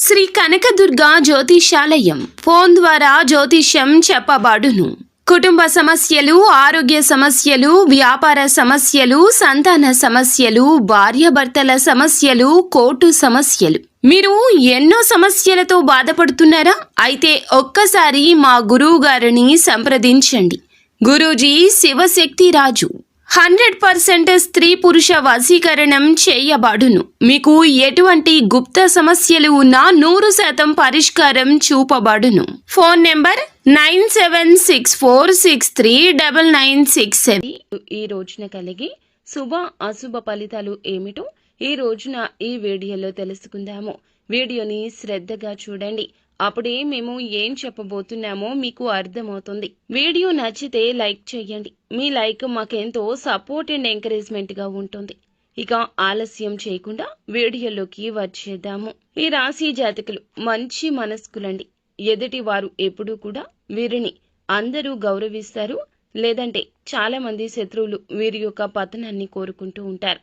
Shri Kanakadurga జ్యోతిషాలయం phone ద్వారా జ్యోతిష్యం చెప్పబడును. కుటుంబ సమస్యలు, ఆరోగ్య సమస్యలు, వ్యాపార సమస్యలు, సంతాన సమస్యలు, భార్యాభర్తల సమస్యలు, కోర్టు సమస్యలు. మీరు ఎన్నో సమస్యలతో బాధపడుతున్నారా? అయితే ఒక్కసారి మా గురువు గారిని సంప్రదించండి. గురూజీ శివశక్తి రాజు 100% స్త్రీ పురుష వశీకరణం చేయబడును. మీకు ఎటువంటి గుప్త సమస్యలు ఉన్నా 100% పరిష్కారం చూపబడును. Phone number 9764639967. ఈ రోజున కలిగి శుభ అశుభ ఫలితాలు ఏమిటో ఈ రోజున ఈ వీడియోలో తెలుసుకుందాము. వీడియోని శ్రద్ధగా చూడండి. అప్పుడే మేము ఏం చెప్పబోతున్నామో మీకు అర్థమవుతుంది. వీడియో నచ్చితే లైక్ చేయండి. మీ లైక్ మాకెంతో సపోర్ట్ అండ్ ఎంకరేజ్మెంట్ గా ఉంటుంది. ఇక ఆలస్యం చేయకుండా వీడియోలోకి వచ్చేద్దాము. ఈ రాశి జాతకులు మంచి మనస్కులండి. ఎదుటి వారు ఎప్పుడూ కూడా వీరిని అందరూ గౌరవిస్తారు. లేదంటే చాలా మంది శత్రువులు వీరి యొక్క పతనాన్ని కోరుకుంటూ ఉంటారు.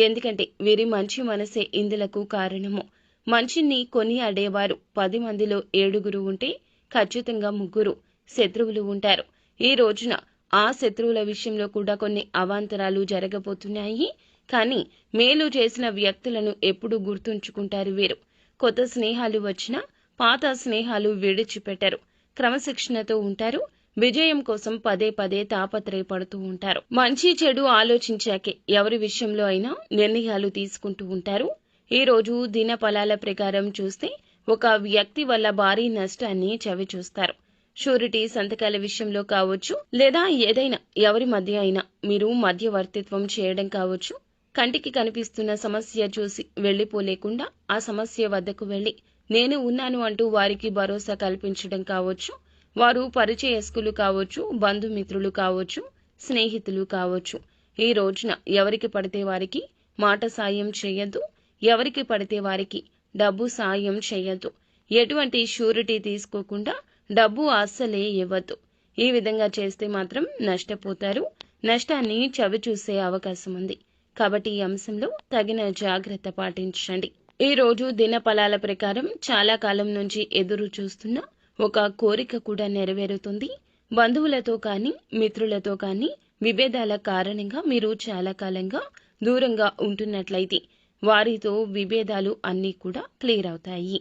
ఎందుకంటే వీరి మంచి మనసే ఇందులకు కారణము. మంచిని కొని అడేవారు 10 మందిలో 7 ఉంటే ఖచ్చితంగా 3 శత్రువులు ఉంటారు. ఈ రోజున ఆ శత్రువుల విషయంలో కూడా కొన్ని అవాంతరాలు జరగబోతున్నాయి. కానీ మేలు చేసిన వ్యక్తులను ఎప్పుడూ గుర్తుంచుకుంటారు వీరు. కొత్త స్నేహాలు వచ్చినా పాత స్నేహాలు విడిచిపెట్టరు. క్రమశిక్షణతో ఉంటారు. విజయం కోసం పదే పదే తాపత్రయపడుతూ ఉంటారు. మంచి చెడు ఆలోచించాకే ఎవరి విషయంలో అయినా నిర్ణయాలు తీసుకుంటూ ఉంటారు. ఈ రోజు దిన ఫలాల ప్రకారం చూస్తే ఒక వ్యక్తి వల్ల భారీ నష్టాన్ని చవిచూస్తారు. షూరిటీ సంతకాల విషయంలో కావచ్చు, లేదా ఏదైనా ఎవరి మధ్య అయినా మీరు మధ్యవర్తిత్వం చేయడం కావచ్చు. కంటికి కనిపిస్తున్న సమస్య చూసి వెళ్లిపోలేకుండా ఆ సమస్య వద్దకు వెళ్లి నేను ఉన్నాను అంటూ వారికి భరోసా కల్పించడం కావచ్చు. వారు పరిచయస్కులు కావచ్చు, బంధుమిత్రులు కావచ్చు, స్నేహితులు కావచ్చు. ఈ రోజున ఎవరికి పడితే వారికి మాట సాయం చేయొద్దు. ఎవరికి పడితే వారికి డబ్బు సాయం చేయొద్దు. ఎటువంటి షూరిటీ తీసుకోకుండా డబ్బు అస్సలే ఇవ్వద్దు. ఈ విధంగా చేస్తే మాత్రం నష్టపోతారు. నష్టాన్ని చవిచూసే అవకాశం ఉంది. కాబట్టి ఈ అంశంలో తగిన జాగ్రత్త పాటించండి. ఈ రోజు దిన ఫలాల ప్రకారం చాలా కాలం నుంచి ఎదురు చూస్తున్న ఒక కోరిక కూడా నెరవేరుతుంది. బంధువులతో కానీ మిత్రులతో కానీ విభేదాల కారణంగా మీరు చాలా కాలంగా దూరంగా ఉంటున్నట్లయితే వారితో విభేదాలు అన్నీ కూడా క్లియర్ అవుతాయి.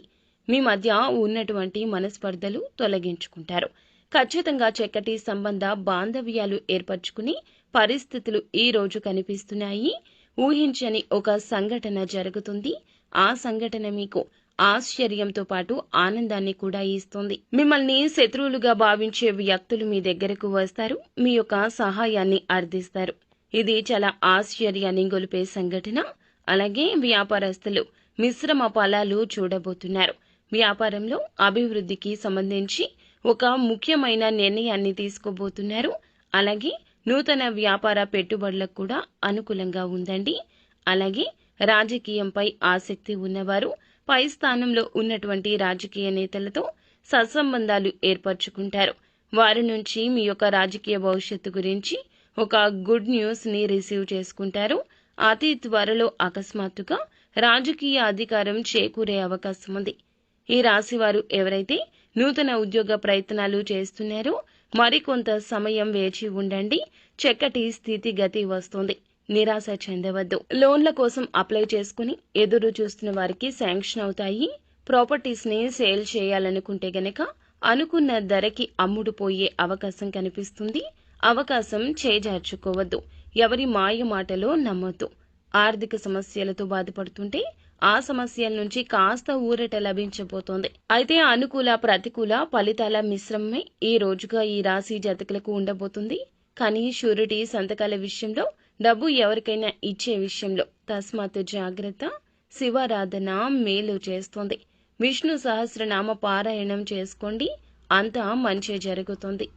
మీ మధ్య ఉన్నటువంటి మనస్పర్ధలు తొలగించుకుంటారు. ఖచ్చితంగా చక్కటి సంబంధ బాంధవ్యాలు ఏర్పరచుకుని పరిస్థితులు ఈ రోజు కనిపిస్తున్నాయి. ఊహించని ఒక సంఘటన జరుగుతుంది. ఆ సంఘటన మీకు ఆశ్చర్యంతో పాటు ఆనందాన్ని కూడా ఇస్తుంది. మిమ్మల్ని శత్రువులుగా భావించే వ్యక్తులు మీ దగ్గరకు వస్తారు. మీ యొక్క సహాయాన్ని అర్థిస్తారు. ఇది చాలా ఆశ్చర్యాన్ని గొలిపే సంఘటన. అలాగే వ్యాపారస్తులు మిశ్రమ ఫలాలు చూడబోతున్నారు. వ్యాపారంలో అభివృద్ధికి సంబంధించి ఒక ముఖ్యమైన నిర్ణయాన్ని తీసుకోబోతున్నారు. అలాగే నూతన వ్యాపార పెట్టుబడులకు కూడా అనుకూలంగా ఉందండి. అలాగే రాజకీయంపై ఆసక్తి ఉన్నవారు పై స్థానంలో ఉన్నటువంటి రాజకీయ నేతలతో సత్సంబంధాలు ఏర్పరచుకుంటారు. వారి నుంచి మీ యొక్క రాజకీయ భవిష్యత్తు గురించి ఒక గుడ్ న్యూస్ ని రిసీవ్ చేసుకుంటారు. అతి త్వరలో అకస్మాత్తుగా రాజకీయ అధికారం చేకూరే అవకాశం ఉంది. ఈ రాశి వారు ఎవరైతే నూతన ఉద్యోగ ప్రయత్నాలు చేస్తున్నారో మరికొంత సమయం వేచి ఉండండి. చక్కటి స్థితిగతి వస్తుంది. నిరాశ చెందవద్దు. లోన్ల కోసం అప్లై చేసుకుని ఎదురు చూస్తున్న వారికి శాంక్షన్ అవుతాయి. ప్రాపర్టీస్ ని సేల్ చేయాలనుకుంటే గనక అనుకున్న ధరకి అమ్ముడుపోయే అవకాశం కనిపిస్తుంది. అవకాశం చేజార్చుకోవద్దు. ఎవరి మాయ మాటలో నమ్మొద్దు. ఆర్థిక సమస్యలతో బాధపడుతుంటే ఆ సమస్యల నుంచి కాస్త ఊరట లభించబోతోంది. అయితే అనుకూల ప్రతికూల ఫలితాల మిశ్రమమే ఈ రోజుగా ఈ రాశి జాతకులకు ఉండబోతుంది. కానీ షూరిటీ సంతకాల విషయంలో, డబ్బు ఎవరికైనా ఇచ్చే విషయంలో తస్మాత్ జాగ్రత్త. శివారాధన మేలు చేస్తోంది. విష్ణు సహస్రనామ పారాయణం చేసుకోండి. అంతా మంచి జరుగుతుంది.